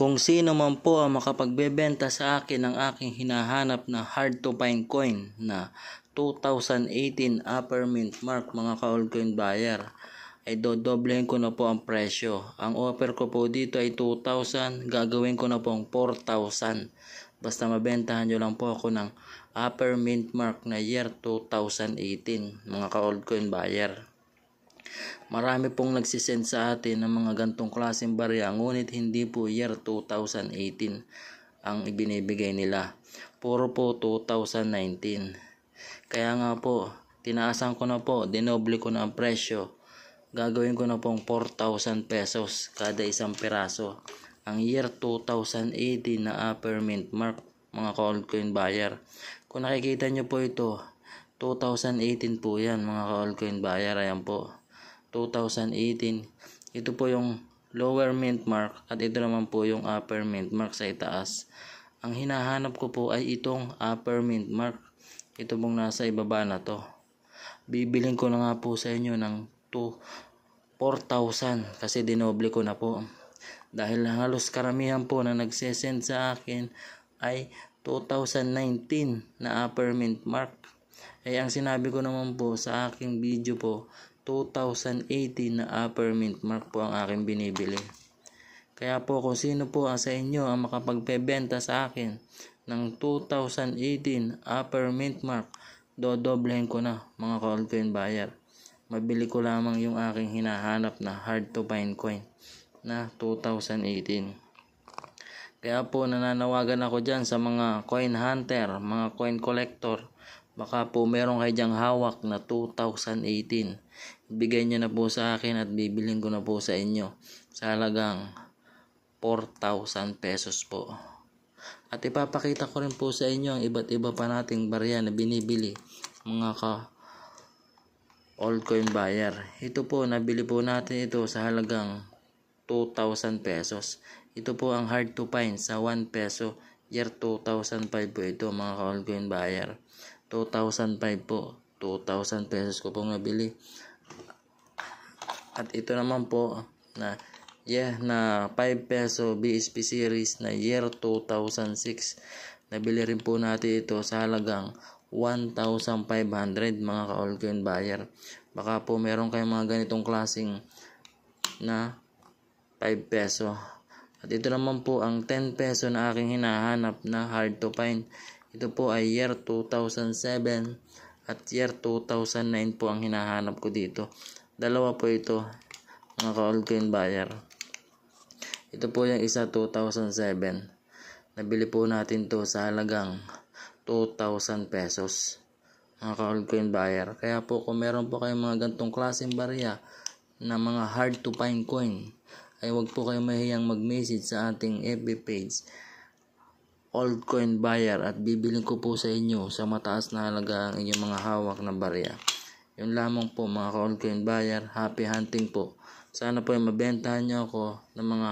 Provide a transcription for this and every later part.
Kung sino man po ang makapagbebenta sa akin ng aking hinahanap na hard to find coin na 2018 upper mint mark mga ka-altcoin buyer, ay dodoblehin ko na po ang presyo. Ang offer ko po dito ay 2,000, gagawin ko na po ang 4,000. Basta mabentahan nyo lang po ako ng upper mint mark na year 2018 mga ka-altcoin buyer. Marami pong nagsisend sa atin ng mga gantong klaseng barya, ngunit hindi po year 2018 ang ibinibigay nila. Puro po 2019. Kaya nga po, tinaasan ko na po, dinoble ko na ang presyo. Gagawin ko na pong 4,000 pesos kada isang piraso. Ang year 2018 na upper mint mark mga ka-altcoin buyer. Kung nakikita nyo po ito, 2018 po yan mga ka-altcoin buyer. Ayan po. 2018, ito po yung lower mint mark at ito naman po yung upper mint mark sa itaas. Ang hinahanap ko po ay itong upper mint mark, ito pong nasa ibaba na to. Bibilin ko na nga po sa inyo ng 4,000 kasi dinoble ko na po, dahil halos karamihan po na nagsesend sa akin ay 2019 na upper mint mark. Ay ang sinabi ko naman po sa aking video po, 2018 na upper mint mark po ang aking binibili. Kaya po kung sino po sa inyo ang makapagbebenta sa akin ng 2018 upper mint mark, dodoblehin ko na mga ka-altcoin buyer. Mabili ko lamang yung aking hinahanap na hard to find coin na 2018. Kaya po nananawagan ako dyan sa mga coin hunter, mga coin collector. Baka po meron kayo dyang hawak na 2018. Bigay nyo na po sa akin at bibilhin ko na po sa inyo sa halagang 4,000 pesos po. At ipapakita ko rin po sa inyo ang iba't iba pa nating barya na binibili mga altcoin buyer. Ito po, nabili po natin ito sa halagang 2,000 pesos. Ito po ang hard to find sa 1 peso. Year 2005 po ito mga altcoin buyer. 2,005 po. 2,000 pesos ko pong nabili. At ito naman po na na 5 peso BSP series na year 2006. Nabili rin po natin ito sa halagang 1,500 mga ka-altcoin buyer. Baka po meron kayong mga ganitong klaseng na 5 peso. At ito naman po ang 10 peso na aking hinahanap na hard to find. Ito po ay year 2007 at year 2009 po ang hinahanap ko dito. Dalawa po ito mga ka-altcoin buyer. Ito po yung isa 2007. Nabili po natin to sa halagang 2,000 pesos mga ka-altcoin buyer. Kaya po kung meron po kayong mga gantong klaseng barya na mga hard to find coin, ay wag po kayong mahiyang mag-message sa ating FB page altcoin buyer at bibilin ko po sa inyo sa mataas na halaga ang inyong mga hawak na barya. Yun lamang po mga ka-altcoin buyer. Happy hunting po. Sana po ay mabentahan nyo ako ng mga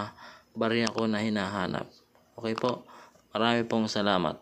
barya ko na hinahanap. Okay po. Marami pong salamat.